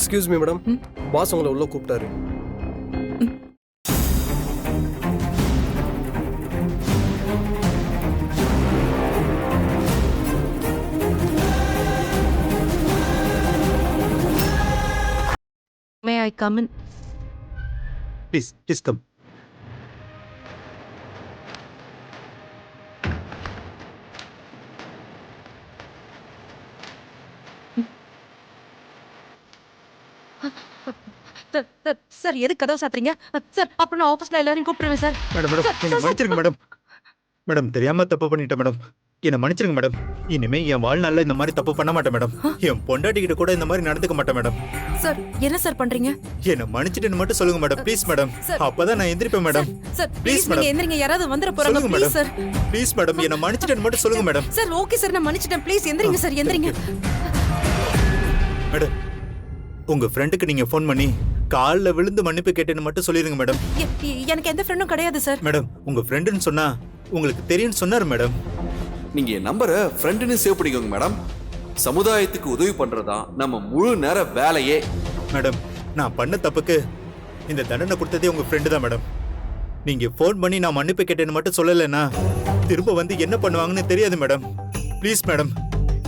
Excuse me madam, pass உங்களை உள்ள கூப்பிட்டாரு. May I come in? Please come. Sir எதுக்கு கதவு சாத்துறீங்க சார்? அப்புறம் நான் ஆஃபீஸ்ல எல்லாரையும் கூப்பிடுவேன் சார். மேடம் என்ன மன்னிச்சிருங்க மேடம். மேடம் தெரியாம தப்பு பண்ணிட்டேன் மேடம். என்ன மன்னிச்சிருங்க மேடம். இனிமே என் வாழ்நாள்ல இந்த மாதிரி தப்பு பண்ண மாட்டேன் மேடம். என் பொண்டாட்டி கிட்ட கூட இந்த மாதிரி நடந்துக்க மாட்டேன் மேடம். சார் என்ன சார் பண்றீங்க? என்ன மன்னிச்சிட்டுன்னு மட்டும் சொல்லுங்க மேடம். Please madam. அப்பதான் நான் எந்திரிப்பேன் மேடம். சார் ப்ளீஸ் நீங்க எந்திரிங்க. யாராவது வந்துற போறாங்க ப்ளீஸ் சார். ப்ளீஸ் மேடம் என்ன மன்னிச்சிட்டுன்னு மட்டும் சொல்லுங்க மேடம். சார் ஓகே சார் நான் மன்னிச்சிட்டேன். ப்ளீஸ் எந்திரிங்க சார் எந்திரிங்க. மேடம் உங்க ஃப்ரெண்டுக்கு நீங்க ஃபோன் பண்ணி கால்ல விழுந்து மன்னிப்பு கேட்டேன்னு மட்டும் சொல்லிருங்க மேடம். எனக்கு எந்த ஃப்ரெண்டும் கிடையாது சார். மேடம் உங்க ஃப்ரெண்டுன்னு சொன்னா உங்களுக்கு தெரியும்னு சொன்னாரு மேடம். நீங்க என் நம்பரை ஃப்ரெண்டுன்னு சேவ் பண்ணிக்கோங்க மேடம். சமுதாயத்துக்கு உதவி பண்றதா நம்ம முழு நேர வேலையே. மேடம் நான் பண்ண தப்புக்கு இந்த தண்டனை கொடுத்ததே உங்க ஃப்ரெண்டு தான் மேடம். நீங்க ஃபோன் பண்ணி நான் மன்னிப்பு கேட்டேன்னு மட்டும் சொல்லலைன்னா திரும்ப வந்து என்ன பண்ணுவாங்கன்னு தெரியாது மேடம். Please madam.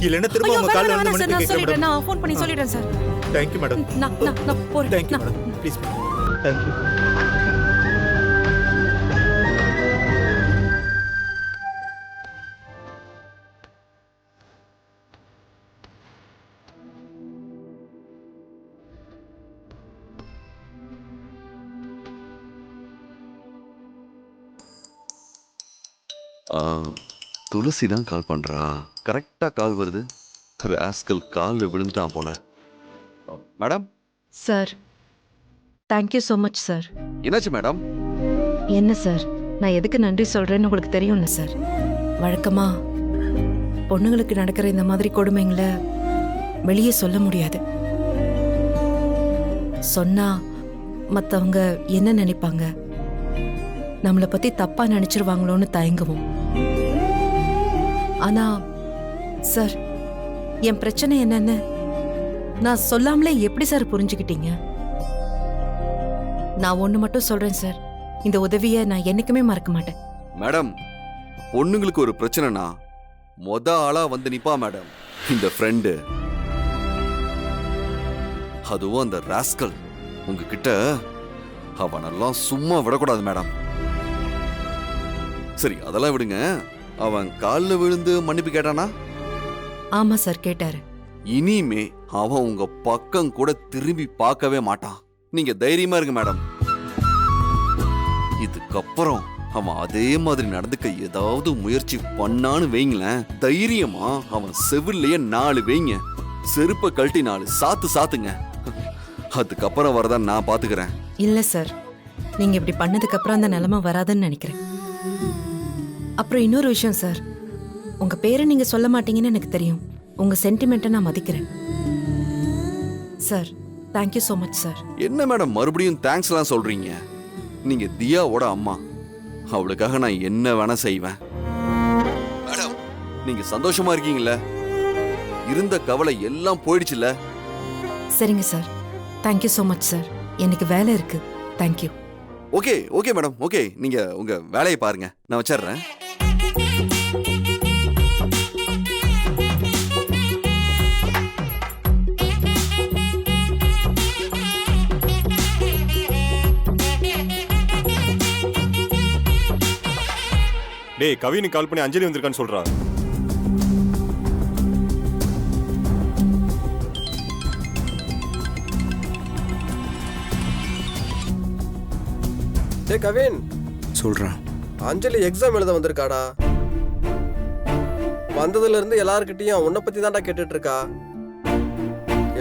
இல்லைன்னா திரும்ப உங்க கால்ல வந்து மன்னிப்பு கேட்க மேடம். நான் ஃபோன் பண்ணி சொல்லிடுறேன் சார். Thank you madam. நான் போறேன். Thank you madam. Please madam. Thank you. துளசி தான் கால் பண்றா. கரெக்டா கால் வருது. ராஸ்கல் காலில் விழுந்துட்டான் போல. Madam sir thank you so much sir. என்னாச்சு மேடம்? என்ன சார் நான் எதுக்கு நன்றி சொல்றேன்னு உங்களுக்கு தெரியும்ல சார். வழக்கமா பொண்ணுங்களுக்கு நடக்கிற இந்த மாதிரி கொடுமைங்களை வெளியே சொல்ல முடியாது. சொன்னா மற்றவங்க என்ன நினைப்பாங்க, நம்மளை பத்தி தப்பா நினைச்சிருவாங்களோன்னு தயங்குவோம். ஆனா சார் என் பிரச்சனை என்னன்னு நான் சொல்லாமலே எப்படி சார் புரிஞ்சுக்கிட்டீங்க? நான் ஒண்ணு மட்டும் சொல்றேன் சார், இந்த உதவியை நான் என்னைக்குமே மறக்க மாட்டேன். மேடம் பொண்ணுங்களுக்கு ஒரு பிரச்சனைனா ஆளா வந்து நிப்பா மேடம் இந்த ஃப்ரெண்டு. அதுவும் அந்த ராஸ்கல் உங்ககிட்ட அவனெல்லாம் சும்மா விடக்கூடாது மேடம். சரி அதெல்லாம் விடுங்க. அவன் காலில் விழுந்து மன்னிப்பு கேட்டானா? ஆமா சார் கேட்டாரு. இனிமே அவன் உங்க பக்கம் கூட திரும்பி பார்க்கவே மாட்டான். நீங்க தைரியமா இருங்க மேடம். இதுக்கப்புறம் அவன் அதே மாதிரி நடந்துக்க ஏதாவது முயற்சி பண்ணான்னு வைங்களேன், தைரியமா அவன் செவிலையே 4 வைங்க, செருப்ப கழட்டி 4 சாத்துங்க. அதுக்கப்புறம் வரதான் நான் பாத்துக்கிறேன். இல்ல சார் நீங்க இப்படி பண்ணதுக்கு அப்புறம் அந்த நிலைமை வராதுன்னு நினைக்கிறேன். அப்புறம் இன்னொரு விஷயம் சார், உங்க பேரை நீங்க சொல்ல மாட்டீங்கன்னு எனக்கு தெரியும். உங்க சென்டிமெண்ட்டை நான் மதிக்கிறேன் sir. Thank you so much sir. என்ன மேடம் மறுபடியும் தேங்க்ஸ் எல்லாம் சொல்றீங்க? நீங்க தியாவோட அம்மா, அவளுக்காக நான் என்ன வேணா செய்வேன். மேடம் நீங்க சந்தோஷமா இருக்கீங்களா? இருந்த கவலை எல்லாம் போயிடுச்சுல? சரிங்க sir. Thank you so much sir. எனக்கு வேலை இருக்கு. தேங்க்யூ. Okay madam. ஓகே நீங்க உங்க வேலையை பாருங்க, நான் வச்சிடுறேன். டேய் கவினுக்கு கால் பண்ணி அஞ்சலி வந்திருக்கான்னு சொல்றா. டேய் கவின் சொல்றான். அஞ்சலி எக்ஸாம் எழுத வந்திருக்காடா. வந்ததுல இருந்து எல்லார்கிட்டயும் உன்னை பத்தி தான்டா கேட்டுட்டு இருக்கா.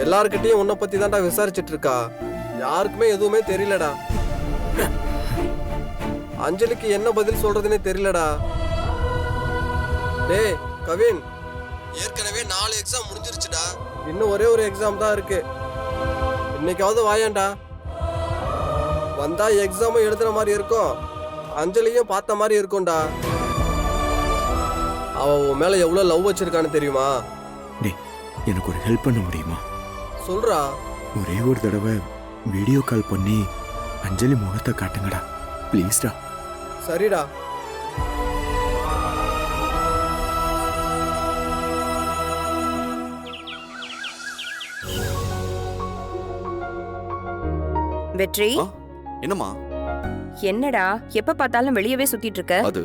எல்லார்கிட்டயும் உன்னை பத்தி தான்டா விசாரிச்சுட்டு இருக்கா. யாருக்குமே எதுவுமே தெரியலடா. அஞ்சலிக்கு என்ன பதில் சொல்றதுன்னே தெரியலடா. டேய் கவின், ஏற்கனவே 4 எக்ஸாம் முடிஞ்சிருச்சுடா. இன்னும் ஒரே ஒரு எக்ஸாம் தான் இருக்கு. இன்னைக்காவது வாயேன்டா. வந்தா எக்ஸாமும் எழுதுற மாதிரி இருக்கும், அஞ்சலியும் பார்த்த மாதிரி இருக்கும்டா. அவ உன் மேல எவ்வளவு லவ் வச்சிருக்கான்னு தெரியுமா? டேய் எனக்கு ஒரு ஹெல்ப் பண்ண முடியுமா? சொல்றா. ஒரே ஒரு தடவை வீடியோ கால் பண்ணி அஞ்சலி முகத்தை காட்டுங்கடா ப்ளீஸ்டா. சரிடா. வெற்றி, ஆ, என்னம்மா? என்னடா எப்ப பார்த்தாலும் வெளியவே சுத்திட்டு இருக்க? அது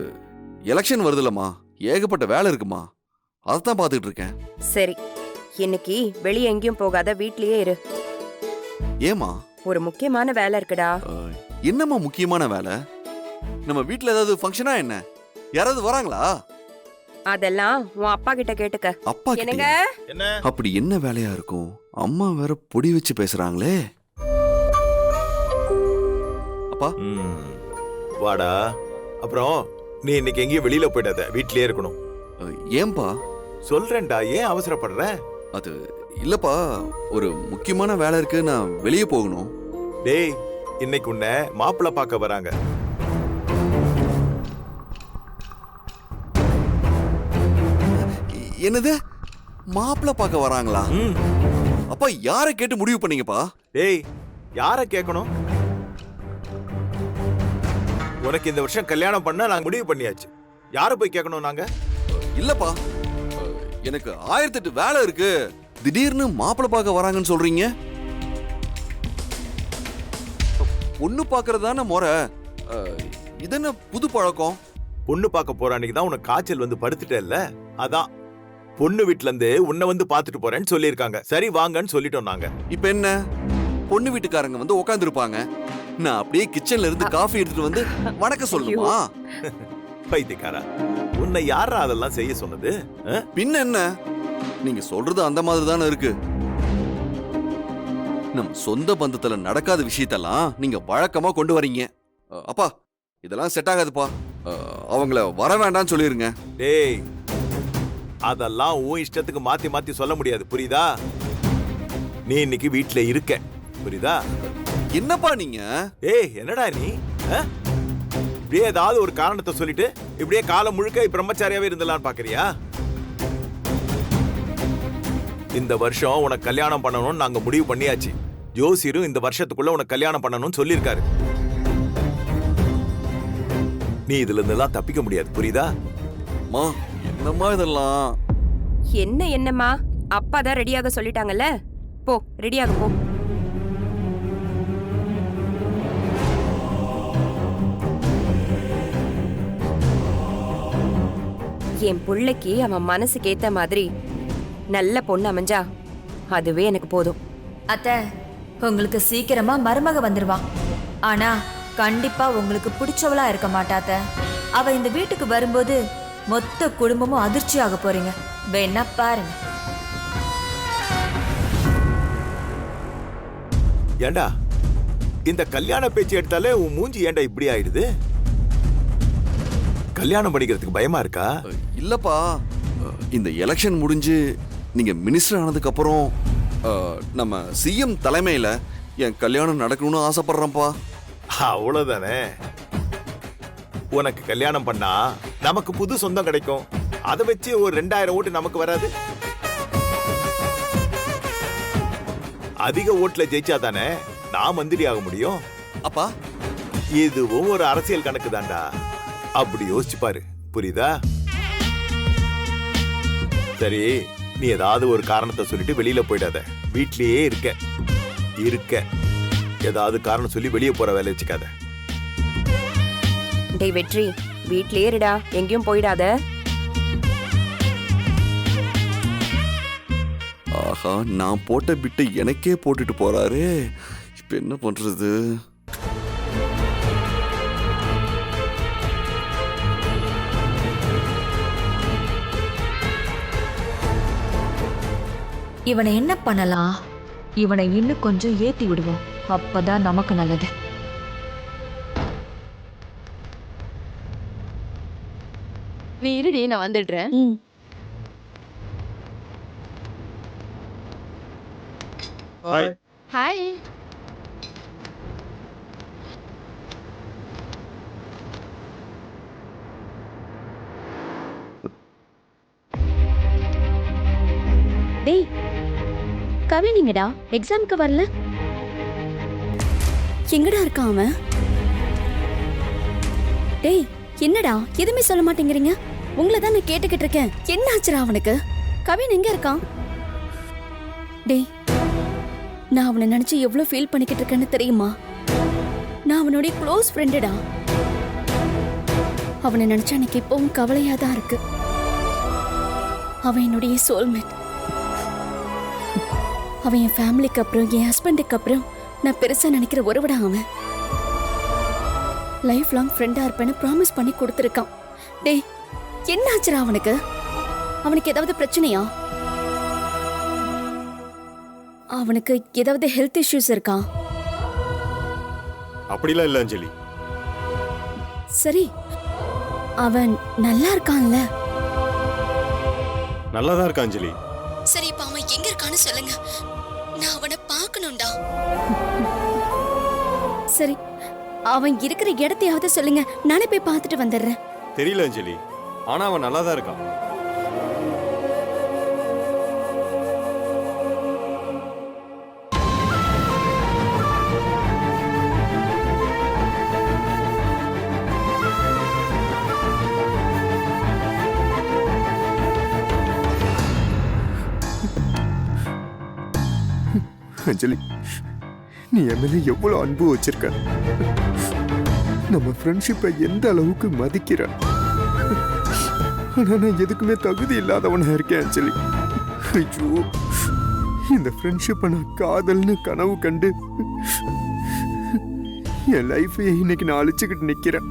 எலெக்ஷன் வருதுலம்மா, ஏகப்பட்ட வேலை இருக்குமா, அதான் பார்த்துட்டு இருக்கேன். சரி, இன்னைக்கு வெளிய எங்கேயும் போகாத, வீட்லயே இரு. ஏமா? ஒரு முக்கியமான வேலை இருக்குடா. என்னம்மா முக்கியமான வேலை? நம்ம வீட்ல ஏதாவது ஃபங்க்ஷனா என்ன? யாராவது வராங்களா? அதெல்லாம் உன் அப்பா கிட்ட கேட்டுக்க. அப்பா என்னங்க? கிட்ட? அப்படி என்ன வேலையா இருக்கும்? அம்மா வேற பொடி வச்சு பேசுறாங்களே. அப்பா வாடா. அப்புறம் நீ இன்னைக்கு எங்கேயும் வெளியில போயிடாத, வீட்லயே இருக்கணும். ஏன்பா? சொல்றேன்டா, ஏன் அவசரப்படுற? அது இல்லப்பா, ஒரு முக்கியமான வேலை இருக்கு, நான் வெளியே போகணும். டேய், இன்னைக்கு உன்னை மாப்பிள்ளை பார்க்க வராங்க. என்னது? மாப்பிள்ளை பார்க்க வராங்களா? அப்பா யாரை கேட்டு முடிவு பண்ணீங்கப்பா? டேய், யார கேட்கணும்? உனக்கு இந்த வருஷம் கல்யாணம் பண்ண நாங்க முடிவு பண்ணியாச்சு. யார போய் கேட்கணும் நாங்க? இல்லப்பா, எனக்கு 1008 வேலை இருக்கு, திடீர்னு மாப்பிள்ளை பார்க்க வராங்கன்னு சொல்றீங்க. பொண்ணு பார்க்கறதான முறை, இது என்ன புது பழக்கம்? பொண்ணு பார்க்க போற அன்னைக்கு தான் உனக்கு காய்ச்சல் வந்து படுத்துட்டேல்ல, அதான் பொண்ணு வீட்ல இருந்து உன்னை வந்து பார்த்துட்டு போறேன்னு சொல்லியிருக்காங்க. சரி வாங்கன்னு சொல்லிட்டோம் நாங்க. இப்ப என்ன, பொண்ணு வீட்டுக்காரங்க வந்து உட்கார்ந்து இருப்பாங்க, நான் அப்படியே கிச்சன்ல இருந்து காஃபி எடுத்துட்டு வந்து வணக்கம் சொல்லணுமா? பைத்தியக்காரா, உன்னை யாரா அதெல்லாம் செய்ய சொன்னது? பின்ன என்ன, நீங்க சொல்றது அந்த மாதிரி தானே இருக்கு. நம்ம சொந்த பந்தத்துல நடக்காத விஷயத்தெல்லாம் நீங்க வழக்கமா கொண்டு வரீங்க. அப்பா, இதெல்லாம் செட் ஆகாதுப்பா, அவங்கள வர வேண்டாம்னு சொல்லிருங்க. டேய், அதெல்லாம் உன் இஷ்டத்துக்கு மாத்தி மாத்தி சொல்ல முடியாது, புரியுதா? நீ இன்னைக்கு வீட்ல இருக்க, புரியுதா? என்னப்பா நீங்க? ஏய், என்னடா நீ? இப்படியே ஏதாவது ஒரு காரணத்தை சொல்லிட்டு இப்படியே காலம் முழுக்க பிரம்மச்சாரியாவே இருந்தலான்னு பாக்குறியா? இந்த வருஷம் உனக்கு கல்யாணம் பண்ணணும்னு நாங்க முடிவு பண்ணியாச்சு. ஜோசியரும் இந்த வருஷத்துக்குள்ள உனக்கு கல்யாணம் பண்ணணும்னு சொல்லியிருக்காரு. நீ இதுல இருந்தெல்லாம் தப்பிக்க முடியாது, புரியுதா? மா, என்னம்மா இதெல்லாம்? என்னம்மா, அப்பா தான் ரெடியாக சொல்லிட்டாங்கல்ல, போ ரெடியாக போ. என் புள்ளைக்கு அவன் மனசுக்கு ஏத்த மாதிரி நல்ல பொண்ணு அமைஞ்சா அதுவே எனக்கு போதும். அத்தை, உங்களுக்கு சீக்கிரமா மருமக வந்துருவான். ஆனா கண்டிப்பா உங்களுக்கு பிடிச்சவளா இருக்க மாட்டாத்த. அவ இந்த வீட்டுக்கு வரும்போது மொத்த குடும்பமும் அதிர்ச்சியாக போறீங்க, வேணா பாருங்க. ஏண்டா இந்த கல்யாண பேச்சு எடுத்தாலே உன் மூஞ்சி ஏண்டா இப்படி ஆயிடுது? கல்யாணம் பண்ணிக்கிறதுக்கு பயமா இருக்கா? இல்லப்பா, இந்த எலெக்ஷன் முடிஞ்சு நீங்க மினிஸ்டர் ஆனதுக்கு அப்புறம் நம்ம சிஎம் தலைமையில என் கல்யாணம் நடக்கணும்னு ஆசைப்படுறேன்ப்பா. அவ்வளவுதானே. உனக்கு கல்யாணம் பண்ணா நமக்கு புது சொந்தம் கிடைக்கும். அதை வச்சு ஒரு 2000 ஓட்டு நமக்கு வராது. அதிக ஓட்டுல ஜெயிச்சா தானே நான் மந்திரி ஆக முடியும். அப்பா, இதுவும் ஒரு அரசியல் கணக்கு தான்டா. அப்படி யோசிச்சு பாரு, புரியுதா? சரி, நீ ஏதாவது ஒரு காரணத்தை சொல்லிட்டு வெளியில போயிடாத, வீட்லயே இருக்க. ஏதாவது காரணம் சொல்லி வெளியே போற வேலை வச்சுக்காத. டேய் வெற்றி, வீட்லயே இருடா, எங்கேயும் போயிடாத. ஆஹா, நான் போட்ட பிட்டை எனக்கே போட்டுட்டு போறாரே, இப்ப என்ன பண்றது? இவனை என்ன பண்ணலாம்? இவனை இன்னும் கொஞ்சம் ஏத்தி விடுவோம், அப்பதான் நமக்கு நல்லது. நீ இருடி, நான் வந்துடுறேன். ஹாய். டேய், கவினிங்கடா எக்ஸாமுக்கு வரல. எங்கடா இருக்கான் அவன்? டேய் என்னடா எதுவுமே சொல்ல மாட்டேங்கிறீங்க? உங்களை தான் நான் கேட்டுக்கிட்டு இருக்கேன். என்ன ஆச்சுடா அவனுக்கு? கவின் எங்க இருக்கான்? டேய் நான் அவனை நினைச்சு எவ்வளவு ஃபீல் பண்ணிக்கிட்டு இருக்கேன்னு தெரியுமா? நான் அவனுடைய க்ளோஸ் ஃப்ரெண்டுடா. அவனை நினைச்சா எனக்கு இப்பவும் கவலையா தான் இருக்கு. அவன் என்னுடைய சோல்மேட். அவன் என் ஃபேமிலிக்கு அப்புறம் என் ஹஸ்பண்டுக்கு அப்புறம் நான் பெருசா நினைக்கிற ஒருவடா அவன். லைஃப் லாங் ஃப்ரெண்டா இருப்பேன்னு ப்ராமிஸ் பண்ணி கொடுத்துருக்கான். டேய் என்ன ஆச்சுடா அவனுக்கு? அவனுக்கு ஏதாவது பிரச்சனையா? அவனுக்கு ஏதாவது ஹெல்த் இஷ்யூஸ் இருக்கா? அப்படிலாம் இல்ல அஞ்சலி. சரி அவன் நல்லா இருக்கான்ல? நல்லா தான் இருக்கா அஞ்சலி. சரி இப்ப அவன் எங்க இருக்கான்னு சொல்லுங்க, நான் அவனை பார்க்கணும்டா. சரி அவன் இருக்கிற இடத்தையாவது சொல்லுங்க, நானே போய் பார்த்துட்டு வந்துடுறேன். தெரியல அஞ்சலி, ஆனா அவன் நல்லா தான் இருக்கான். அஞ்சலி, நீ என் மேல எவ்வளவு அன்பு வச்சிருக்க. நம்ம ஃப்ரெண்ட்ஷிப்பை எந்த அளவுக்கு மதிக்கிற. ஆனா நான் எதுக்குமே தகுதி இல்லாதவனா இருக்கேன் அஞ்சலி. ஐயோ, இந்த ஃப்ரெண்ட்ஷிப்பை நான் காதல்னு கனவு கண்டு என் லைஃபையே இன்னைக்கு நான் அழிச்சுக்கிட்டு நிக்கிறேன்.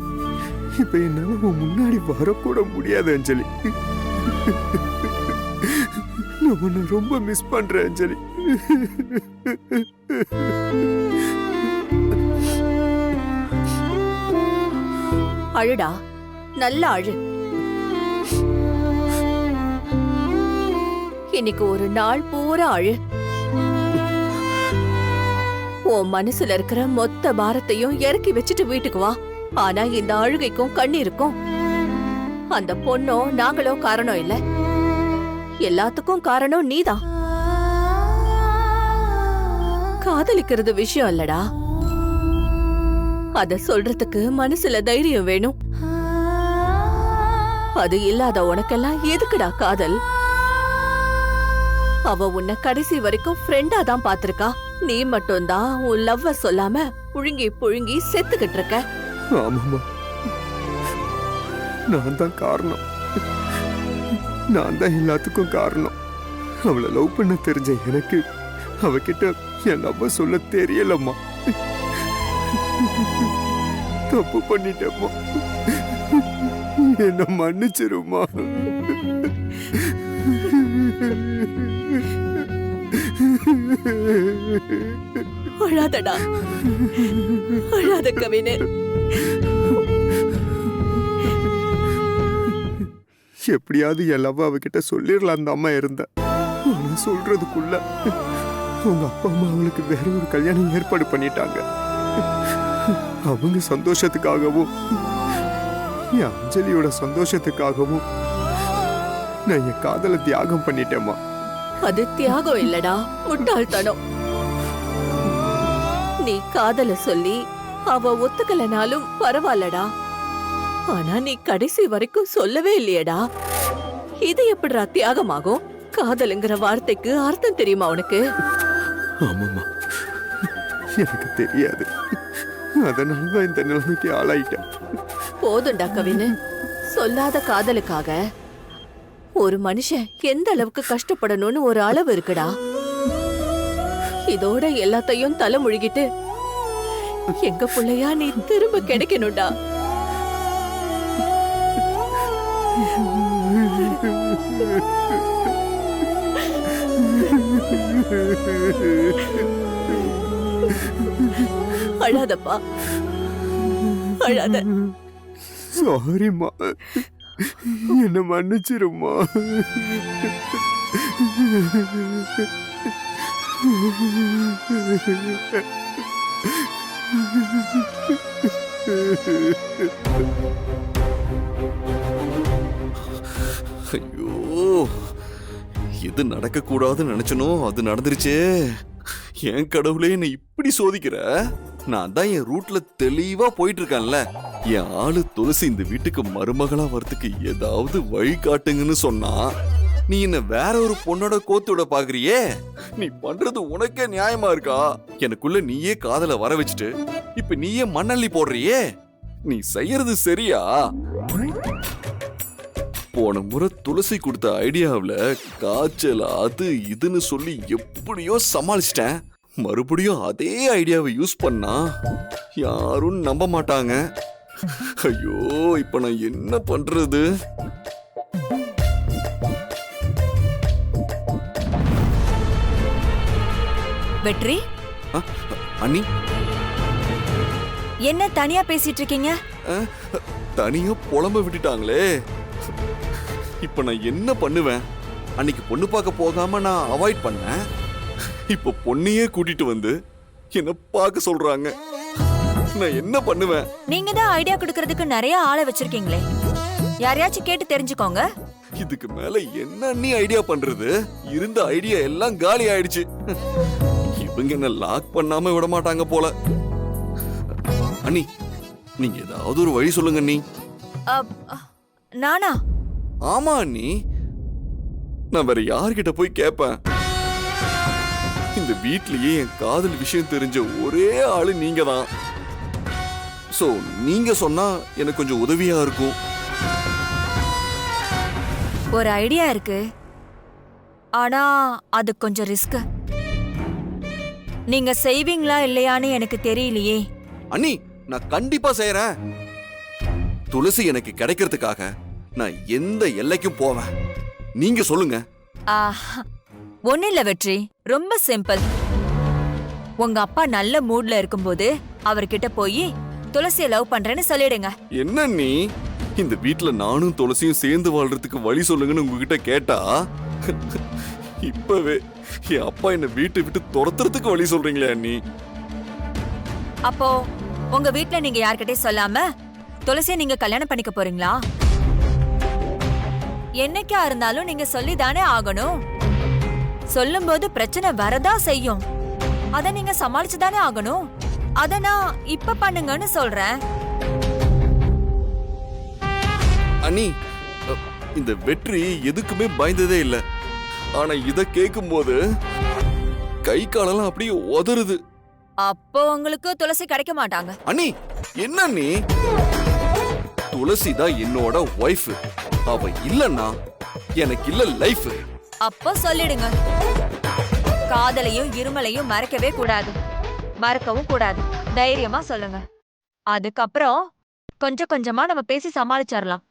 இப்ப என்னால உன் முன்னாடி வரக்கூட முடியாது அஞ்சலி. நான் உன்னை ரொம்ப மிஸ் பண்றேன் அஞ்சலி. அழுடா, நல்ல அழு. இன்னைக்கு ஒரு நாள் பூரா அழு. உன் மனசுல இருக்கிற மொத்த பாரத்தையும் இறக்கி வச்சுட்டு வீட்டுக்கு வா. ஆனா இந்த அழுகைக்கும் கண்ணீருக்கும் அந்த பொண்ணோ நாங்களோ காரணம் இல்ல. எல்லாத்துக்கும் காரணம் நீதான். காதலிக்கிறது விஷயம் இல்லடா, அத சொல்றதுக்கு மனசுல தைரியம் வேணும். அது இல்லாத உனக்கெல்லாம் எதுக்குடா காதல்? அவ உன்னை கடைசி வரைக்கும் ஃப்ரெண்டா தான் பாத்திருக்கா. நீ மட்டும்தான் உன் லவ்வ சொல்லாம புழுங்கி புழுங்கி செத்துக்கிட்டு இருக்க. ஆமாமா, நான் தான் காரணம். நான் தான் எல்லாத்துக்கும் காரணம். அவளை லவ் பண்ண தெரிஞ்ச எனக்கு அவகிட்ட என் லவ்வ சொல்ல தெரியலம்மா. தப்பு பண்ணிட்டேம்மா, என்ன மன்னிச்சிருமா. அழாதடா, அழாத கவினே. எப்படியாவது என் லவ் அவகிட்ட சொல்லிடலாம் அந்த அம்மா இருந்த. ஆனா சொல்றதுக்குள்ள உங்க அப்பா அம்மா அவளுக்கு வேற ஒரு கல்யாணம் ஏற்பாடு பண்ணிட்டாங்க. அவங்க சந்தோஷத்துக்காகவும் என் அஞ்சலியோட சந்தோஷத்துக்காகவும் நான் என் காதலை தியாகம் பண்ணிட்டேம்மா. அது தியாகம் இல்லடா, முட்டாள்தனம். நீ காதல சொல்லி அவ ஒத்துக்கலனாலும் பரவாயில்லடா. ஆனா நீ கடைசி வரைக்கும் சொல்லவே இல்லையடா. இது எப்படிடா தியாகமாகும்? காதலுங்கிற வார்த்தைக்கு அர்த்தம் தெரியுமா உனக்கு? ஆமாம்மா, எனக்கு தெரியாது. அதனாலதான் இந்த நிலைமைக்கு ஆளாயிட்டேன். போதும்டா கவினு, சொல்லாத காதலுக்காக ஒரு மனுஷன் எந்த அளவுக்கு கஷ்டப்படணும்னு ஒரு அளவு இருக்குடா. இதோட எல்லாத்தையும் தலை முழுகிட்டு எங்க பிள்ளையா நீ திரும்ப கிடைக்கணும்டா. அழாதப்பா, அழாத. சாரிம்மா, என்ன மன்னிச்சிருமா. ஐயோ, எது நடக்க கூடாதுன்னு நினைச்சனோ அது நடந்துருச்சே. என் கடவுளே என்னை இப்படி சோதிக்கிற. நான் தான் என் ரூட்ல தெளிவா போயிட்டு இருக்கேன்ல. என் ஆளு துளசி இந்த வீட்டுக்கு மருமகளா வரதுக்கு ஏதாவது வழி காட்டுங்கன்னு சொன்னா நீ என்ன வேற ஒரு பொண்ணோட கோத்தோட பாக்குறியே. நீ பண்றது உனக்கே நியாயமா இருக்கா? எனக்குள்ள நீயே காதல வர வச்சுட்டு இப்ப நீயே மண்ணள்ளி போடுறியே. நீ செய்யறது சரியா? போன முறை துளசி கொடுத்த ஐடியாவில் காய்ச்சல் அது இதுன்னு சொல்லி எப்படியோ சமாளிச்சிட்டேன். மறுபடியும் அதே ஐடியாவை யூஸ் பண்ணா யாரும் நம்ப மாட்டாங்க. ஐயோ, இப்ப நான் என்ன பண்றது? வெற்றி, அண்ணி என்ன தனியா பேசிட்டு இருக்கீங்க? தனியா புலம்ப விட்டுட்டாங்களே. இப்ப நான் என்ன பண்ணுவேன்? அன்னைக்கு பொண்ணு பார்க்க போகாம நான் அவாய்ட் பண்ணேன். இப்ப பொண்ணையே கூட்டிட்டு வந்து என்ன பார்க்க சொல்றாங்க. நான் என்ன பண்ணுவேன்? நீங்க தான் ஐடியா கொடுக்கறதுக்கு நிறைய ஆளை வச்சிருக்கீங்களே, யாரையாச்சும் கேட்டு தெரிஞ்சுக்கோங்க. இதுக்கு மேல என்ன அண்ணி ஐடியா பண்றது? இருந்த ஐடியா எல்லாம் காலி ஆயிடுச்சு. இவங்க என்ன லாக் பண்ணாம விட மாட்டாங்க போல. அண்ணி, நீங்க ஏதாவது ஒரு வழி சொல்லுங்க அண்ணி. நானா? ஆமா அண்ணி, நான் வேற யார்கிட்ட போய் கேட்பேன்? இந்த வீட்லயே என் காதல் விஷயம் தெரிஞ்ச ஒரே ஆளு நீங்க தான். சோ நீங்க சொன்னா எனக்கு கொஞ்சம் உதவியா இருக்கும். ஒரு ஐடியா இருக்கு, ஆனா அது கொஞ்சம் ரிஸ்க். நீங்க செய்வீங்களா இல்லையான்னு எனக்கு தெரியலையே. அண்ணி, நான் கண்டிப்பா செய்யறேன். துளசி எனக்கு கிடைக்கிறதுக்காக நான் எந்த எல்லைக்கும் போவேன். நீங்க சொல்லுங்க. ஒண்ணு இல்ல வெற்றி, ரொம்ப சிம்பிள். உங்க அப்பா நல்ல மூட்ல இருக்கும்போது அவர்கிட்ட போய் துளசியை லவ் பண்றேன்னு சொல்லிடுங்க. என்ன நீ இந்த வீட்ல நானும் துளசியும் சேர்ந்து வாழ்றதுக்கு வழி சொல்லுங்கன்னு உங்ககிட்ட கேட்டா இப்பவே என் அப்பா என்ன வீட்டை விட்டு துரத்துறதுக்கு வழி சொல்றீங்களே அண்ணி. அப்போ உங்க வீட்ல நீங்க யார்கிட்டயும் சொல்லாம துளசியை நீங்க கல்யாணம் பண்ணிக்க போறீங்களா? என்னைக்கா இருந்தாலும் நீங்க சொல்லி தானே ஆகணும். சொல்லும் போது பிரச்சனை வரதா செய்யும், அத நீங்க சமாளிச்சு தானே ஆகணும். அத நான் இப்ப பண்ணுங்கன்னு சொல்றேன். அண்ணி, இந்த வெற்றி எதுக்குமே பயந்ததே இல்ல. ஆனா இத கேட்கும் போது கை காலெல்லாம் அப்படியே உதறுது. அப்போ உங்களுக்கு துளசி கிடைக்க மாட்டாங்க. அண்ணி, என்ன நீ? துளசி தான் என்னோட வைஃப். அவ இல்லன்னா எனக்கு இல்ல லைஃப். அப்போ சொல்லிடுங்க. காதலையும் இருமலையும் மறக்கவே கூடாது, மறக்கவும் கூடாது. தைரியமா சொல்லுங்க. அதுக்கப்புறம் கொஞ்சம் கொஞ்சமா நம்ம பேசி சமாளிச்சிடலாம்.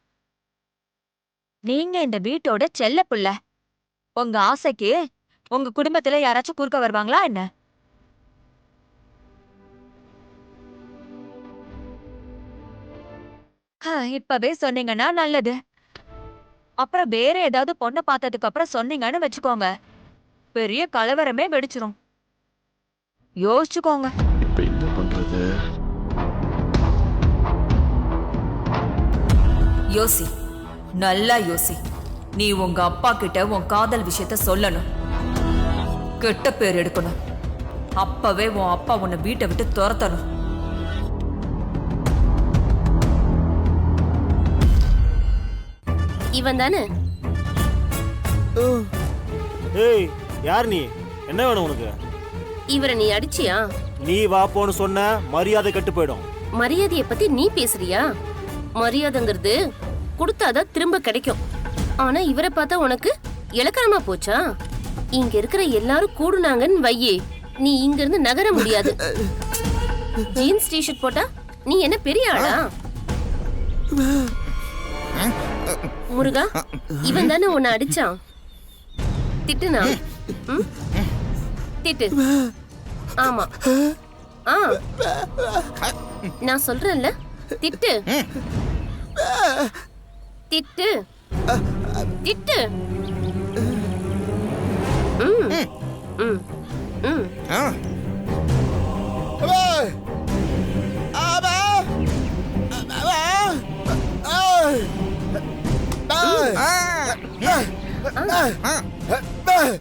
நீங்க இந்த வீட்டோட செல்ல புள்ள. உங்க ஆசைக்கு உங்க குடும்பத்துல யாராச்சும் குறுக்க வருவாங்களா என்ன? இப்பவே சொன்னீங்கன்னா நல்லது. அப்புறம் வேற ஏதாவது பொண்ணை பார்த்ததுக்கு அப்புறம் சொன்னீங்கன்னு வச்சுக்கோங்க, பெரிய கலவரமே வெடிச்சிரும். யோசிச்சுக்கோங்க. இப்ப என்ன பண்றது? யோசி, நல்லா யோசி. நீ உங்க அப்பா கிட்ட உன் காதல் விஷயத்த சொல்லணும், கெட்ட பேர் எடுக்கணும். அப்பவே உன் அப்பா உன்னை வீட்டை விட்டு துரத்தணும். இவன் தானே? ஏய், யார் நீ? என்ன வேணும் உனக்கு? இவரை நீ அடிச்சியா? நீ வா போன்னு சொன்ன மரியாதை கெட்டு போயிடும். மரியாதைய பத்தி நீ பேசுறியா? மரியாதைங்கிறது கொடுத்தாதான் திரும்ப கிடைக்கும். ஆனா இவரை பார்த்தா உனக்கு இலக்கணமா போச்சா? இங்க இருக்கிற எல்லாரும் கூடுனாங்கன்னு வையே, நீ இங்க இருந்து நகர முடியாது. ஜீன்ஸ் டிஷர்ட் போட்டா நீ என்ன பெரிய ஆளா? முருகா, இவன் தானே உன்னை அடிச்சான். திட்டுனா? திட்டு. ஆமா, நான் சொல்றேன்ல, திட்டு திட்டு திட்டு.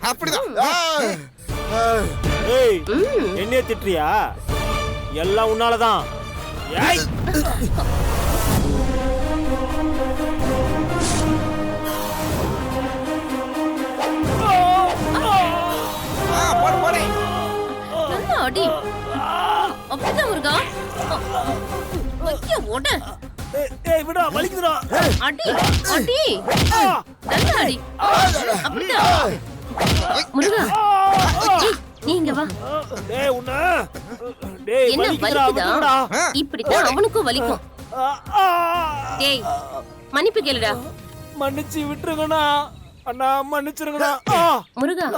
அப்படிதான். ஏய் என்னைய திட்டுறியா? எல்லாம் உன்னாலதான். ஏய் நல்லா அடி. அப்படிதான் முருகா. ஐயோ ஓட. ஏய் விடா வலிக்குதுடா. அடி அடி. நல்லா அடி. அப்படிதான். முருகா. ஏய், நீ இங்க வா. டேய் உன்ன. டேய் என்ன வலிக்குதுடா. வலிக்குதா? இப்படிதான் அவனுக்கும் வலிக்கும். டேய் மன்னிப்பு கேளுடா. மன்னிச்சு விட்டுருங்கண்ணா. அண்ணா மன்னிச்சிருங்கண்ணா. முருகா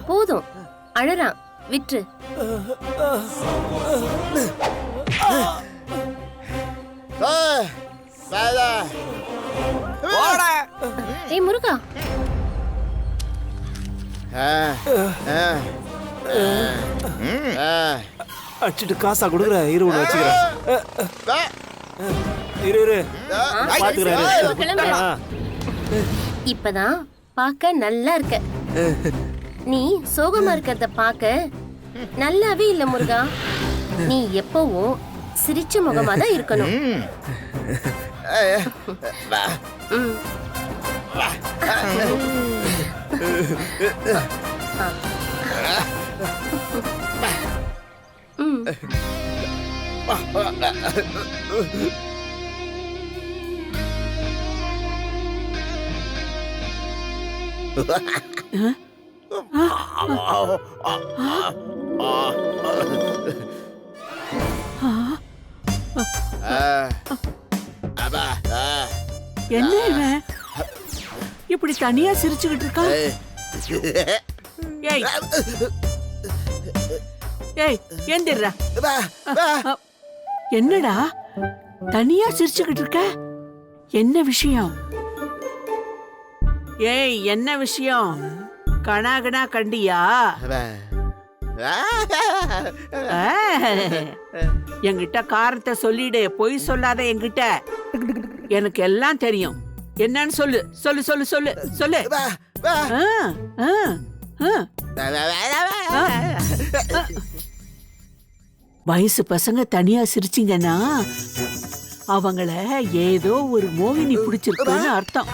போதும் அழறான் விட்டு. ஏய் முருகா அடிச்சிட்டு காசா கொடுக்குற இரு உன்னை வச்சுக்கிறேன். இரு இரு பாத்துக்கிறேன். கிளம்பு. இப்பதான் பார்க்க நல்லா இருக்க. நீ சோகமா இருக்கிறத பார்க்க நல்லாவே இல்ல முருகா. நீ எப்பவும் சிரிச்ச முகமா தான் இருக்கணும். ம். ம். என்ன இவன் இப்படி தனியா சிரிச்சுக்கிட்டு இருக்கான்? ஏய் ஏய் எந்திரா. என்னடா தனியா சிரிச்சுக்கிட்டு இருக்க? என்ன விஷயம்? ஏய் என்ன விஷயம்? கணாகணா கண்டியா? என்கிட்ட காரணத்தை சொல்லிடு, பொய் சொல்லாத என்கிட்ட. எனக்கு எல்லாம் தெரியும். என்னன்னு சொல்லு சொல்லு சொல்லு சொல்லு சொல்லு. வயசு பசங்க தனியா சிரிச்சிங்கன்னா அவங்கள ஏதோ ஒரு மோகினி பிடிச்சிருக்குன்னு அர்த்தம்.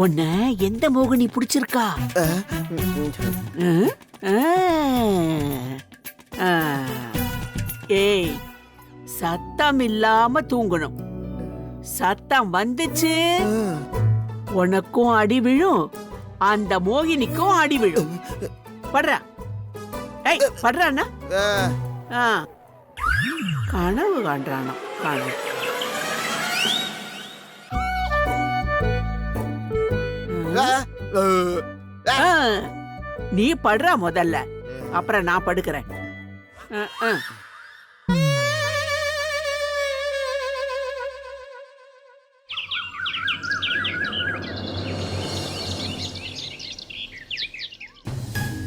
உன்ன எந்த மோகினி பிடிச்சிருக்கா? ஏய் சத்தம் இல்லாம தூங்கணும். சத்தம் வந்துச்சு உனக்கும் அடி விழும், அந்த மோகினிக்கும் அடி விழும். படுறா. ஏய் படுறானா? கனவு காண்றானா? கனவு. நீ படுறா முதல்ல, அப்புறம் நான் படுக்கிறேன்.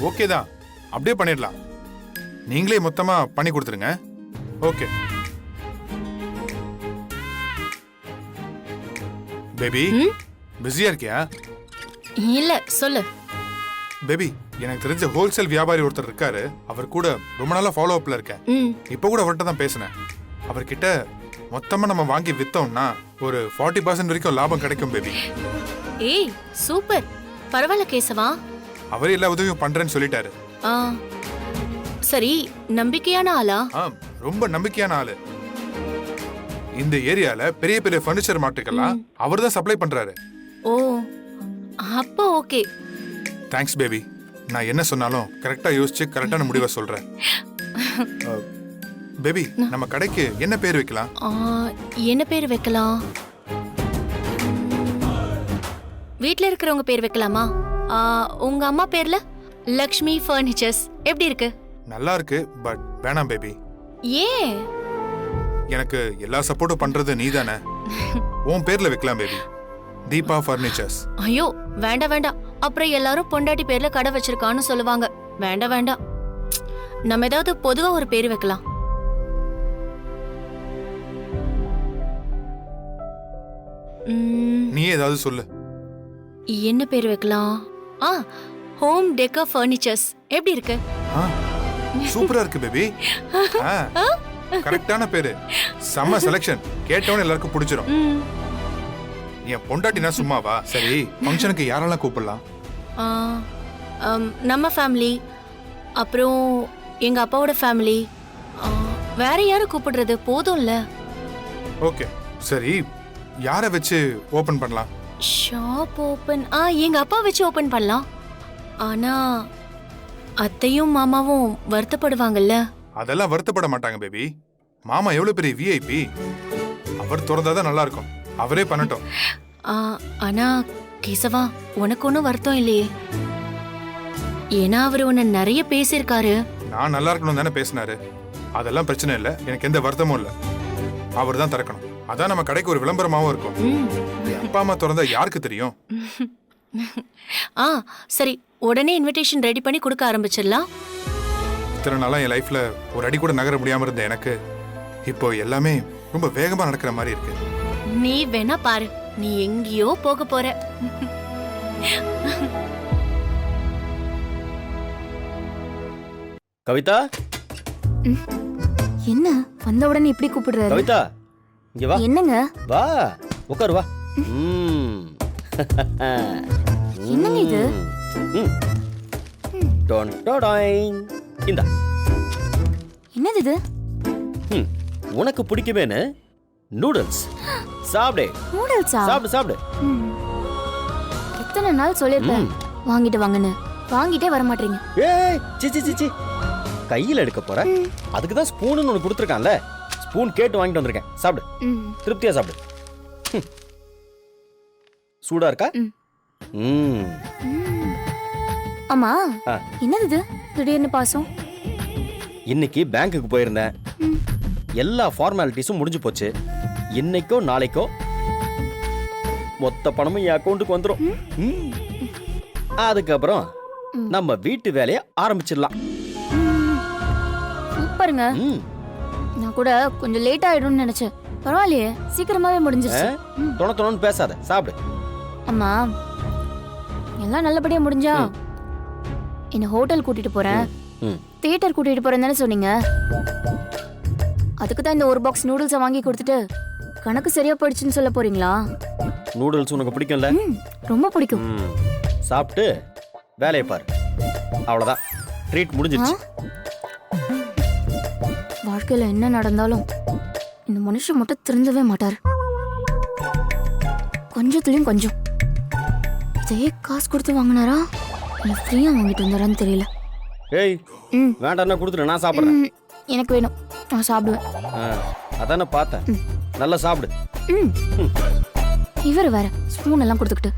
ஓகே தான், அப்படியே பண்ணிடலாம். நீங்களே மொத்தமா பண்ணி கொடுத்துருங்க. ஓகே பேபி, பிஸியா இருக்கியா? இல்ல சொல்லு. பேபி, எனக்கு தெரிஞ்ச ஹோல்சேல் வியாபாரி ஒருத்தர் இருக்காரு. அவர் கூட ரொம்ப நாளா ஃபாலோ அப்ல இருக்கேன். இப்ப கூட அவர்கிட்ட தான் பேசினேன். அவர்கிட்ட மொத்தமா நம்ம வாங்கி வித்தோம்னா ஒரு 40% வரைக்கும் லாபம் கிடைக்கும் பேபி. ஏய் சூப்பர், பரவாயில்ல கேசவா. அவர் எல்லா உதவியும் பண்றேன்னு சொல்லிட்டாரு. சரி, நம்பிக்கையான ஆளா? ரொம்ப நம்பிக்கையான ஆளு. இந்த ஏரியால பெரிய பெரிய ஃபர்னிச்சர் மார்ட்டுக்கெல்லாம் அவர் தான் சப்ளை பண்றாரு. ஓ அப்ப ஓகே. Thanks baby. நான் என்ன சொன்னாலும் கரெக்டா யோசிச்சு கரெக்டான முடிவை சொல்றேன். பேபி, நம்ம கடைக்கு என்ன பேர் வைக்கலாம்? என்ன பேர் வைக்கலாம்? வீட்ல இருக்கிறவங்க பேர் வைக்கலாமா? உங்க அம்மா பேர்ல லக்ஷ்மி ஃபர்னிச்சர்ஸ் எப்படி இருக்கு? நல்லா இருக்கு, பட் வேணாம் பேபி. ஏன்? எனக்கு எல்லா சப்போர்ட்டும் பண்றது நீதானே. உன் பேர்ல வைக்கலாம் பேபி, தீபா ஃபர்னிச்சர்ஸ். ஐயோ வேண்டாம் வேண்டாம், அப்புறம் எல்லாரும் பொண்டாட்டி பேர்ல கடை வச்சிருக்கான்னு சொல்லுவாங்க. வேண்டாம் வேண்டாம், நம்ம ஏதாவது பொதுவா ஒரு பேர் வைக்கலாம். நீ ஏதாவது சொல்லு. என்ன பேர் வைக்கலாம்? ஆ, ஹோம் டெக்கர் ஃபர்னிச்சர்ஸ். எப்படி இருக்கு? சூப்பரா இருக்கு பேபி. கரெக்டான பேரு. செம்ம செலக்ஷன். கேட்டவன எல்லாருக்கும் பிடிச்சிரும். என் பொண்டாட்டினா சும்மாவா? சரி, ஃபங்க்ஷனுக்கு யாரெல்லாம் கூப்பிடலாம்? நம்ம ஃபேமிலி, அப்புறம் எங்க அப்பாவோட ஃபேமிலி. வேற யாரை கூப்பிடுறது? போதும்ல. ஓகே, சரி, யாரை வச்சு ஓபன் பண்ணலாம்? ஷாப் ஓபன் எங்க அப்பா வச்சு ஓபன் பண்ணலாம். ஆனா அத்தையும் மாமாவும் வருத்தப்படுவாங்கல்ல. அதெல்லாம் வருத்தப்பட மாட்டாங்க பேபி. மாமா எவ்வளவு பெரிய விஐபி. அவர் திறந்தாதான் நல்லா இருக்கும். அவரே பண்ணட்டும். ஆனா கேசவா, உனக்கு ஒன்றும் வருத்தம் இல்லையே? ஏன்னா அவர் உன்னை நிறைய பேசியிருக்காரு. நான் நல்லா இருக்கணும் தானே பேசினாரு. அதெல்லாம் பிரச்சனை இல்லை. எனக்கு எந்த வருத்தமும் இல்லை. அவர் தான் திறக்கணும். அதான் நம்ம கடைக்கு ஒரு விளம்பரமாவும் இருக்கும். அப்பா அம்மா திறந்தா யாருக்கு தெரியும்? சரி, உடனே இன்விடேஷன் ரெடி பண்ணி கொடுக்க ஆரம்பிச்சிடலாம். இத்தனை நாளா என் லைஃப்ல ஒரு அடி கூட நகர முடியாம இருந்த எனக்கு இப்போ எல்லாமே ரொம்ப வேகமா நடக்கிற மாதிரி இருக்கு. நீ வேணா பாரு, நீ எங்கேயோ போக போற. கவிதா, என்ன வந்த உடனே இப்படி கூப்பிடுறாரு? கவிதா இங்க வா. என்னங்க? வா, உட்காரு வா. என்னங்க இது? இந்தா. என்னது இது? உனக்கு பிடிக்குமேனு நூடுல்ஸ். சாப்பிடு. நூடுல்ஸா? சாப்பிடு சாப்பிடு. எத்தனை நாள் சொல்லிருக்கேன் வாங்கிட்டு வாங்கன்னு, வாங்கிட்டே வர மாட்டீங்க. ஏய், சி சி சி சி. கையில எடுக்க போற? அதுக்கு தான் ஸ்பூன்னு ஒன்னு கொடுத்துருக்கான்ல. ஸ்பூன் கேட்டு வாங்கிட்டு வந்திருக்கேன். சாப்பிடு, திருப்தியா சாப்பிடு. சூடா இருக்கா? அம்மா, என்னது இது திடீர்னு பாசம்? இன்னைக்கு பேங்க்குக்கு போயிருந்தேன். எல்லா ஃபார்மாலிட்டிஸும் முடிஞ்சு போச்சு. இன்னைக்கோ நாளைக்கோ மொத்த பணமும் என் அக்கௌண்ட்டுக்கு வந்துடும். அதுக்கப்புறம் நம்ம வீட்டு வேலையை ஆரம்பிச்சிடலாம். சூப்பருங்க. நான் கூட கொஞ்சம் லேட் ஆயிடும்னு நினைச்சேன். பரவாயில்லையே, சீக்கிரமாவே முடிஞ்சிருச்சு. தொண பேசாத, சாப்பிடு. அம்மா, எல்லாம் நல்லபடியா முடிஞ்சா என்ன ஹோட்டல் கூட்டிட்டு போறேன், தியேட்டர் கூட்டிட்டு போறேன்னு தானே சொன்னீங்க? அதுக்கு தான் இந்த ஒரு பாக்ஸ் நூடுல்ஸை வாங்கி கொடுத்துட்டு கணக்கு சரியா போயிடுச்சுன்னு சொல்ல போறீங்களா? நூடுல்ஸ் உனக்கு பிடிக்கும்ல? ரொம்ப பிடிக்கும். சாப்பிட்டு வேலையை பாரு. அவ்வளவுதான், ட்ரீட் முடிஞ்சிருச்சு. வாழ்க்கையில என்ன நடந்தாலும் இந்த மனுஷன் மட்டும் திருந்தவே மாட்டார். கொஞ்சத்துலயும் கொஞ்சம். இதையே காசு கொடுத்து வாங்கினாரா இல்ல ஃப்ரீயா வாங்கிட்டு வந்தாரான்னு தெரியல. ஏய், வேண்டாம்னா கொடுத்துரு, நான் சாப்பிட்றேன். எனக்கு வேணும், நான் சாப்பிடுவேன். அதானே பார்த்தேன். நல்லா சாப்பிடு. இவர் வேற ஸ்பூன் எல்லாம் கொடுத்துக்கிட்டு.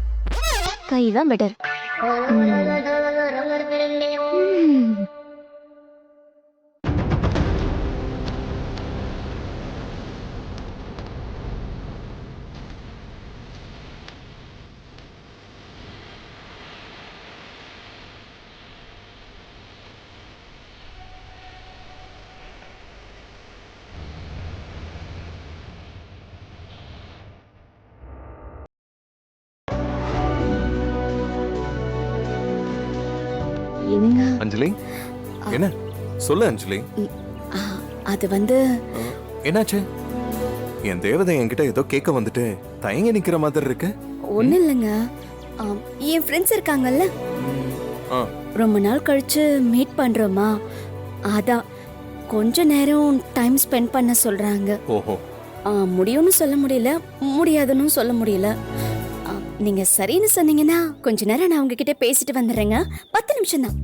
கை தான் பெட்டர். அஞ்சலி, என்ன சொல்லு அஞ்சலி. அது வந்து என்னாச்சு? என் தேவதை என்கிட்ட ஏதோ கேட்க வந்துட்டு தயங்கி நிக்கிற மாதிரி இருக்கு. ஒண்ணு இல்லைங்க, என் ஃப்ரெண்ட்ஸ் இருக்காங்கல்ல, ரொம்ப நாள் கழிச்சு மீட் பண்றோமா, அதான் கொஞ்ச நேரம் டைம் ஸ்பெண்ட் பண்ண சொல்றாங்க. ஓஹோ. முடியும்னு சொல்ல முடியல, முடியாதுன்னு சொல்ல முடியல. நீங்க சரின்னு சொன்னீங்கன்னா கொஞ்ச நேரம் நான் உங்ககிட்ட பேசிட்டு வந்துடுறேங்க. 10 நிமிஷம் தான்.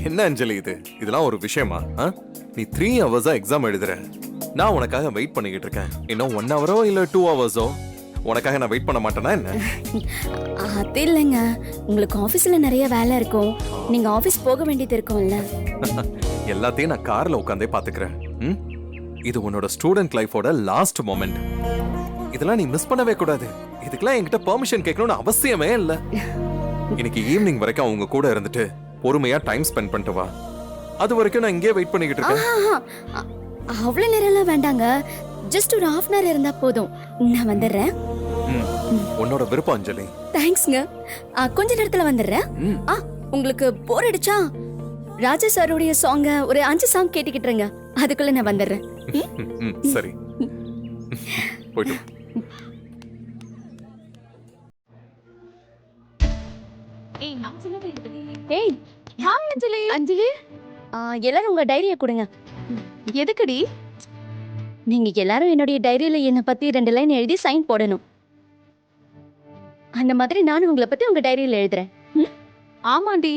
என்ன அஞ்சலி இது? இதெல்லாம் ஒரு விஷயமா? நீ 3 ஹவர்ஸா எக்ஸாம் எழுதுற. நான் உனக்காக வெயிட் பண்ணிக்கிட்டு இருக்கேன். இன்னும் 1 ஹவரோ இல்ல 2 ஹவர்ஸோ உனக்காக நான் வெயிட் பண்ண மாட்டேனா என்ன? அது இல்லைங்க, உங்களுக்கு ஆபீஸ்ல நிறைய வேலை இருக்கும், நீங்க ஆபீஸ் போக வேண்டியது இருக்கும்ல. எல்லாத்தையும் நான் கார்ல உட்காந்தே பாத்துக்கிறேன். இது உன்னோட ஸ்டூடெண்ட் லைஃபோட லாஸ்ட் மொமெண்ட். இதெல்லாம் நீ மிஸ் பண்ணவே கூடாது. இதுக்கெல்லாம் என்கிட்ட பெர்மிஷன் கேட்கணும்னு அவசியமே இல்ல. இன்னைக்கு ஈவினிங் வரைக்கும் அவங்க கூட இருந்துட்டு பொறுமையா டைம் ஸ்பெண்ட் பண்ணிட்டு வா. அது வரைக்கும் நான் இங்கே வெயிட் பண்ணிக்கிட்டு இருக்கேன். அவ்வளவு நேரம்லாம் வேண்டாங்க, ஜஸ்ட் ஒரு 1/2 hour இருந்தா போதும். நான் வந்துடுறேன். உன்னோட விருப்பம் அஞ்சலி. தேங்க்ஸ்ங்க. கொஞ்ச நேரத்துல வந்துடுறேன். உங்களுக்கு போர் அடிச்சா ராஜா சாருடைய சாங்க ஒரு 5 சாங் கேட்டுக்கிட்டுருங்க. அதுக்குள்ள நான் வந்துடுறேன். சரி, போயிட்டு வா. ஏய் ஹாய் அஞ்சலி. அஞ்சலி எல்லாரும் உங்க டைரியை கொடுங்க. எதுக்குடி? நீங்க எல்லாரும் என்னுடைய டைரியில என்னை பத்தி 2 லைன் எழுதி சைன் போடணும். அந்த மாதிரி நானும் உங்களை பத்தி உங்க டைரியில எழுதுறேன். ஆமாண்டி,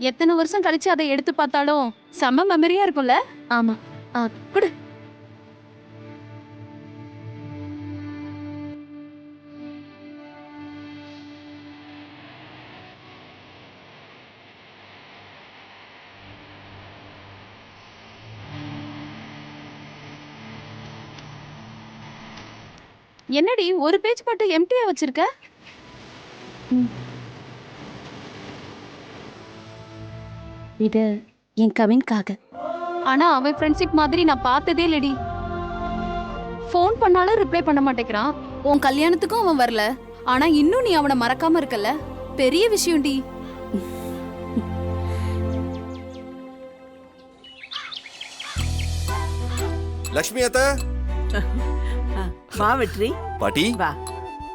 எத்தனை வருஷம் கழிச்சு அதை எடுத்து பார்த்தாலும் செம்ம மெமரியா இருக்கும்ல. ஆமா, கொடு. என்னடி ஒரு பேஜ் மட்டும் எம்டியா வச்சிருக்க? இது என் கவின்காக. ஆனா அவன் ஃப்ரெண்ட்ஷிப் மாதிரி நான் பார்த்ததே இல்லடி. ஃபோன் பண்ணாலும் ரிப்ளை பண்ண மாட்டேங்கிறான். உன் கல்யாணத்துக்கும் அவன் வரல, ஆனா இன்னும் நீ அவனை மறக்காம இருக்கல. பெரிய விஷயம்டி. லக்ஷ்மி அத்தை. வா வெற்றி. பாட்டி வா.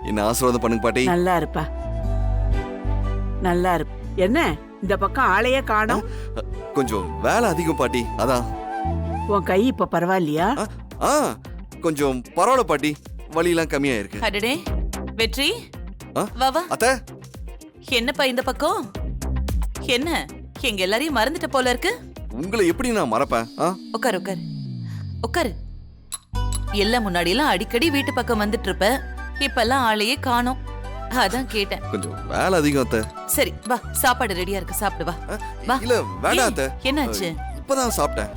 என்ன ஆசீர்வாதம் பண்ணுங்க பாட்டி. நல்லா இருப்பா, நல்லா இருப்ப. என்ன இந்த பக்கம் ஆளையே காணோம்? கொஞ்சம் வேலை அதிகம் பாட்டி, அதான். உன் கை இப்ப பரவாயில்லையா? கொஞ்சம் பரவாயில்ல பாட்டி, வலியெல்லாம் கம்மியா இருக்கு. அடடே வெற்றி, வா வா. அத்தை என்னப்பா இந்த பக்கம்? என்ன எங்க எல்லாரையும் மறந்துட்ட போல இருக்கு? உங்களை எப்படி நான் மறப்பேன்? உட்காரு உட்காரு உட்காரு. எல்லாம் முன்னாடி எல்லாம் அடிக்கடி வீட்டு பக்கம் வந்துட்டு இருப்ப, இப்பெல்லாம் ஆளையே காணோம். அதான் கேட்டேன். கொஞ்சம் வேலை அதிகம் அத்தை. சரி வா, சாப்பாடு ரெடியா இருக்கு, சாப்பிடு வா. வா. இல்ல வேண்டாம் அத்தை. என்னாச்சு? இப்பதான் சாப்பிட்டேன்.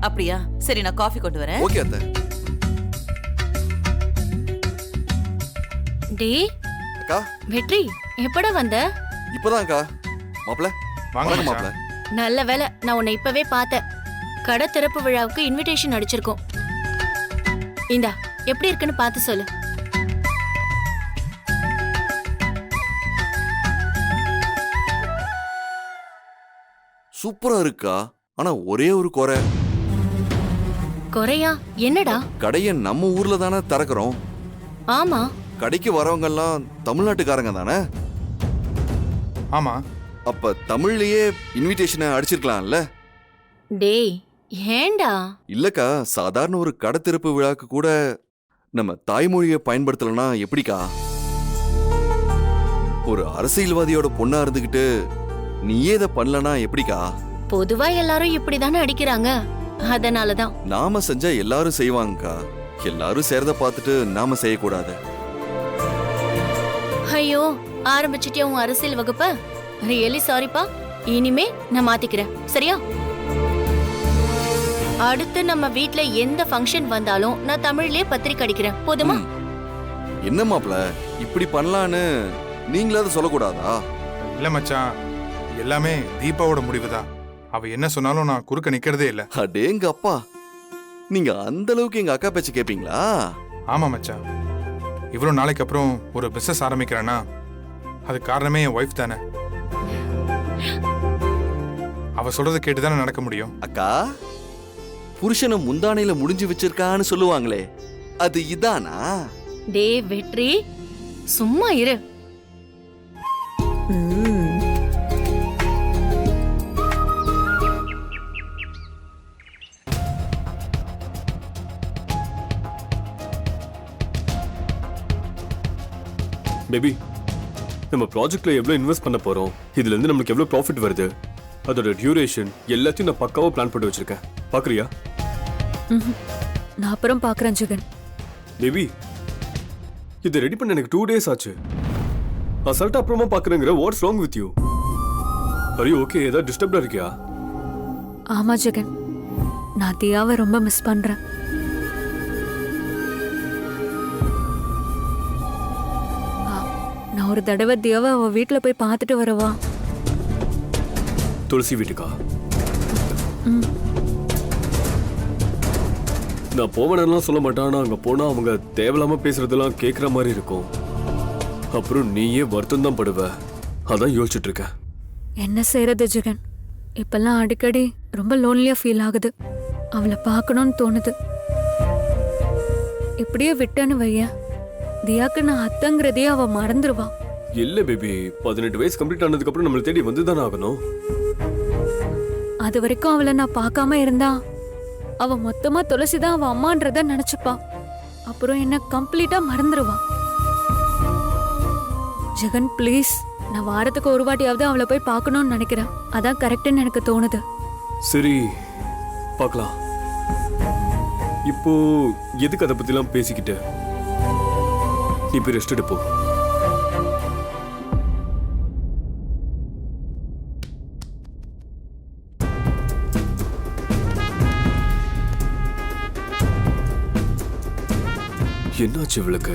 அப்படியா? சரி நான் காஃபி கொண்டு வரேன். ஓகே அத்தை. டேய் அக்கா. வெற்றி, எப்படா வந்த? இப்பதான் அக்கா. மாப்ள வாங்க மாப்ள. நல்ல வேலை, நான் உன்னை இப்பவே பார்த்தேன். கடை திறப்பு விழாவுக்கு இன்விடேஷன் அடிச்சிருக்கோம். இந்தா, எப்படி இருக்குன்னு பார்த்து சொல்லு. சூப்பரா இருக்கா, ஆனா ஒரே ஒரு குறை. குறையா? என்னடா? கடைய நம்ம ஊர்ல தானே திறக்கிறோம். ஆமா. கடைக்கு வரவங்க எல்லாம் தமிழ்நாட்டுக்காரங்க தானே? ஆமா. அப்ப தமிழ்லயே இன்விடேஷனை அடிச்சிருக்கலாம்ல? டேய் ஏண்டா? இல்லக்கா, சாதாரண ஒரு கடை திறப்பு விழாக்கு கூட நம்ம தாய்மொழியை பயன்படுத்தலனா எப்படிக்கா? ஒரு அரசியல்வாதியோட பொண்ணா இருந்துகிட்டு நீயே இதை பண்ணலனா எப்படிக்கா? பொதுவா எல்லாரும் இப்படிதானே அடிக்கிறாங்க, அதனாலதான். நாம செஞ்சா எல்லாரும் செய்வாங்கக்கா. எல்லாரும் செய்யறத பார்த்துட்டு நாம செய்யக்கூடாது. ஐயோ, ஆரம்பிச்சிட்டியா உன் அரசியல் வகுப்ப? ரியலி சாரிப்பா. இனிமே நான் மாத்திக்கிறேன், சரியா? அடுத்து நம்ம வீட்ல எந்த ஃபங்க்ஷன் வந்தாலும் நான் தமிழ்லயே பத்திரிக்கை அடிக்கிறேன், போதுமா? என்ன மாப்ள இப்படி பண்ணலான்னு நீங்களாவது சொல்லக்கூடாதா? இல்ல மச்சான், எல்லாமே தீபாவோட முடிவுதான். அவ என்ன சொன்னாலும் நான் குறுக்க நிக்கிறதே இல்ல. அடேங்க அப்பா, நீங்க அந்த அளவுக்கு எங்க அக்கா பேச்சு கேப்பீங்களா? ஆமா மச்சான், இவ்வளவு நாளைக்கு அப்புறம் ஒரு பிசினஸ் ஆரம்பிக்கிறேன்னா அது காரணமே என் ஒய்ஃப் தானே. அவ சொல்றது கேட்டுதானே நடக்க முடியும். அக்கா, புருஷனை முந்தானையில முடிஞ்சு வச்சிருக்கான்னு சொல்லுவாங்களே, அது இதானா? டேய் வெற்றி, சும்மா இரு. பேபி, நம்ம ப்ராஜெக்ட்ல எவ்வளவு இன்வெஸ்ட் பண்ண போறோம், இதுல இருந்து நமக்கு எவ்வளவு ப்ராஃபிட் வருது, அதோட டியூரேஷன் எல்லாத்தையும் நான் பக்காவா பிளான் பண்ணி வச்சிருக்கேன். பாக்குறியா? நான் அப்புறம் பாக்குறேன் ஜெகன். பேபி, இது ரெடி பண்ண எனக்கு 2 days ஆச்சு. அசால்ட்டா அப்புறமா பாக்குறேங்கிற. What's wrong with you? Are you okay? ஏதாவது டிஸ்டர்ப்டா இருக்கியா? ஆமா ஜெகன், நான் தியாவை ரொம்ப மிஸ் பண்றேன். நான் ஒரு தடவை தியாவை அவ வீட்டுல போய் பார்த்துட்டு வரவா? துளசி வீட்டுக்கா? நான் போவேனெல்லாம் சொல்ல மாட்டேன். ஆனால் அங்கே போனால் அவங்க தேவையில்லாமல் பேசுறதெல்லாம் கேட்குற மாதிரி இருக்கும். அப்புறம் நீயே வருத்தம் தான் படுவ. அதான் யோசிச்சுட்டு இருக்கேன். என்ன செய்யறது ஜெகன், இப்பெல்லாம் அடிக்கடி ரொம்ப லோன்லியா ஃபீல் ஆகுது. அவளை பார்க்கணும்னு தோணுது. இப்படியே விட்டேன்னு வைய, தியாக்கு நான் அத்தங்கிறதே அவ மறந்துடுவா. இல்லை பேபி, 18 வயசு கம்ப்ளீட் ஆனதுக்கப்புறம் நம்மளை தேடி வந்து தானே ஆகணும். அது வரைக்கும் அவளை நான் பார்க்காம இருந்தா அவ மொத்தமா துளசிதான் அவ அம்மான்றத நினைச்சுப்பா. அப்புறம் என்ன கம்ப்ளீட்டா மறந்துடுவா. ஜெகன் ப்ளீஸ், நான் வாரத்துக்கு ஒரு வாட்டியாவது அவளை போய் பார்க்கணும்னு நினைக்கிறேன். அதான் கரெக்ட்னு எனக்கு தோணுது. சரி, பார்க்கலாம். இப்போ எதுக்கு அதை பத்திலாம் பேசிக்கிட்டு? நீ போய் ரெஸ்ட் எடுப்போ. என்னாச்சு இவளுக்கு?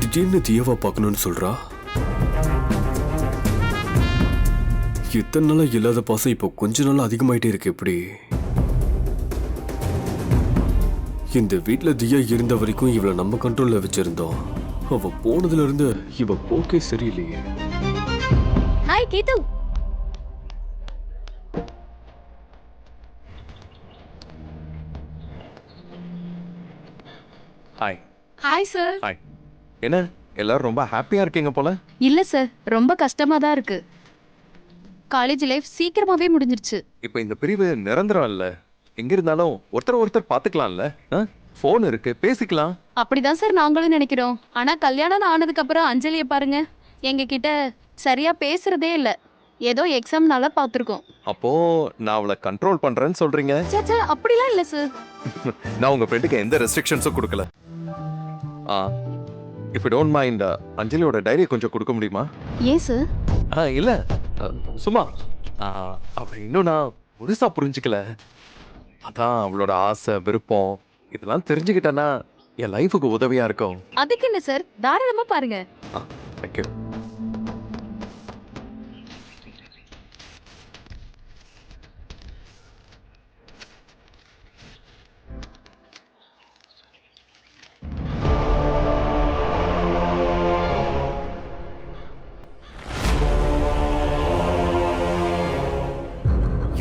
திடீர்னு தியாவா பார்க்கணும்னு சொல்றா. எத்தனை நாளா இல்லாத பாசம் இப்போ கொஞ்ச நாள் அதிகமாயிட்டே இருக்கு. எப்படி இந்த வீட்டுல தியா இருந்த வரைக்கும் இவளை நம்ம கண்ட்ரோல்ல வச்சிருந்தோம். அவ போனதுல இருந்து இவ போக்கே சரியில்லையே. ஹாய் கீது. ஹாய். Hi sir. ஹாய். என்ன எல்லாரும் ரொம்ப ஹாப்பியா இருக்கீங்க போல? இல்ல சார், ரொம்ப கஷ்டமா தான் இருக்கு. காலேஜ் லைஃப் சீக்கிரமாவே முடிஞ்சிருச்சு. இப்போ இந்த பிரிவு நிரந்தரம் இல்ல. எங்க இருந்தாலும் ஒருத்தர் பார்த்துக்கலாம்ல. ஃபோன் இருக்கு, பேசிக்கலாம். அப்படிதான் சார் நாங்களும் நினைக்கிறோம். ஆனா கல்யாணம் ஆனதுக்கு அப்புறம் அஞ்சலியை பாருங்க, எங்க கிட்ட சரியா பேசுறதே இல்ல. ஏதோ எக்ஸாம்னால பார்த்துருக்கோம். அப்போ நான் அவளை கண்ட்ரோல் பண்றேன்னு சொல்றீங்க? சே அப்படிலாம் இல்ல சார். நான் உங்க ஃப்ரெண்டுக்கு எந்த ரெஸ்ட்ரிக்ஷன்ஸும் கொடுக்கல. இஃப் யூ டோன்ட் மைண்ட், அஞ்சலியோட டைரி கொஞ்சம் கொடுக்க முடியுமா? ஏன் சார்? இல்ல, சும்மா அவ இன்னும் நான் முழுசா புரிஞ்சுக்கல. அதான் அவளோட ஆசை, விருப்பம் இதெல்லாம் தெரிஞ்சுக்கிட்டேன்னா என் லைஃபுக்கு உதவியா இருக்கும். அதுக்கு என்ன சார், தாராளமா பாருங்க. தேங்க்யூ.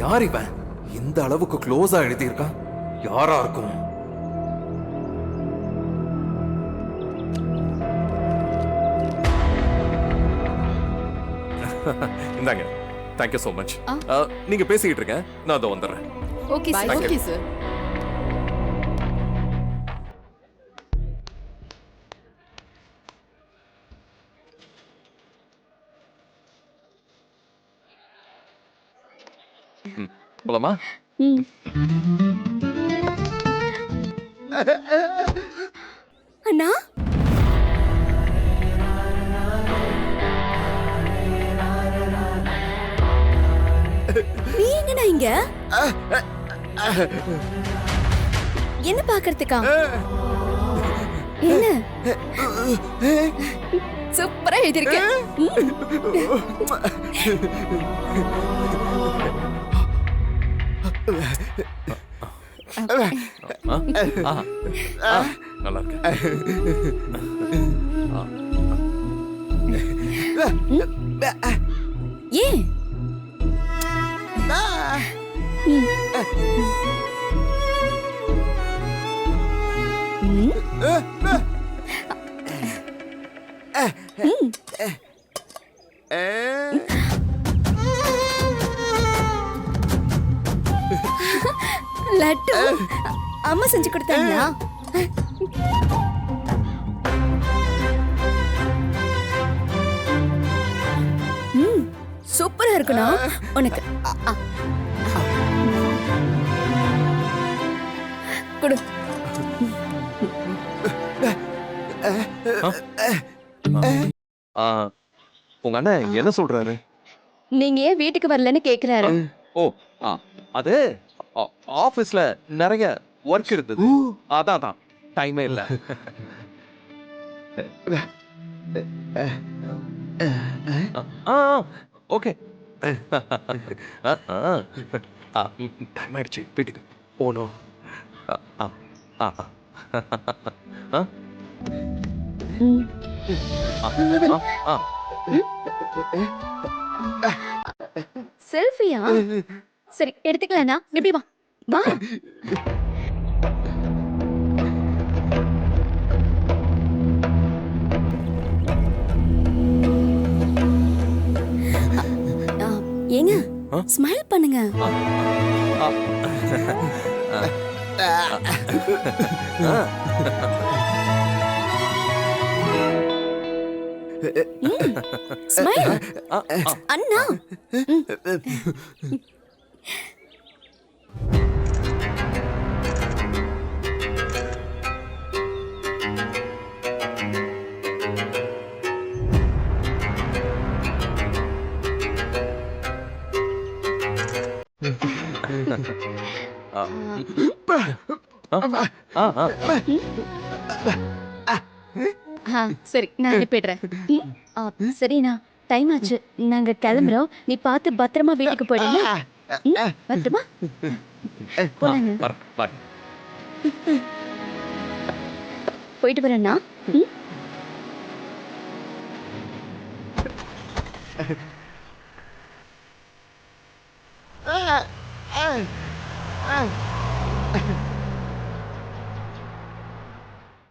யார் இவன்? இந்த அளவுக்கு க்ளோஸா எழுதியிருக்கான். யாரா இருக்கும்? இந்தாங்க. Thank you so much. நீங்க பேசிக்கிட்டு இருங்க, நான் அதோ வந்துடுறேன். Okay sir. Okay sir. போலாமா? அண்ணா, நீ எங்கண்ணா இங்க? என்ன பாக்குறதுக்கா? என்ன சூப்பரா எழுதிருக்க. நல்லா இருக்கு. ஏன் லட்டு அம்மா செஞ்சு கொடுத்தாங்களா? சூப்பரா இருக்கணும் உனக்கு. கொடு. உங்க அண்ணன் என்ன சொல்றாரு? நீங்க ஏன் வீட்டுக்கு வரலன்னு கேக்குறாரு. ஓ, அது ஆபீஸ்ல நிறைய ஒர்க் இருந்தது. அதான் டைமே இல்ல. ஓகே. டைம் ஆயிடுச்சு, வீட்டுக்கு ஓ நோ செல்ஃபியா? சரி எடுத்துக்கலாம்னா எப்படி வா வா. ஏங்க ஸ்மைல் பண்ணுங்க. ஸ்மைல் அண்ணா. சரி நான் அனுப்பிடுறேன். சரிண்ணா டைம் ஆச்சு, நாங்க கிளம்புறோம். நீ பார்த்து பத்திரமா வீட்டுக்கு போயிடுங்க. பத்திரமா போலாங்க. போயிட்டு வரேண்ணா. Ah!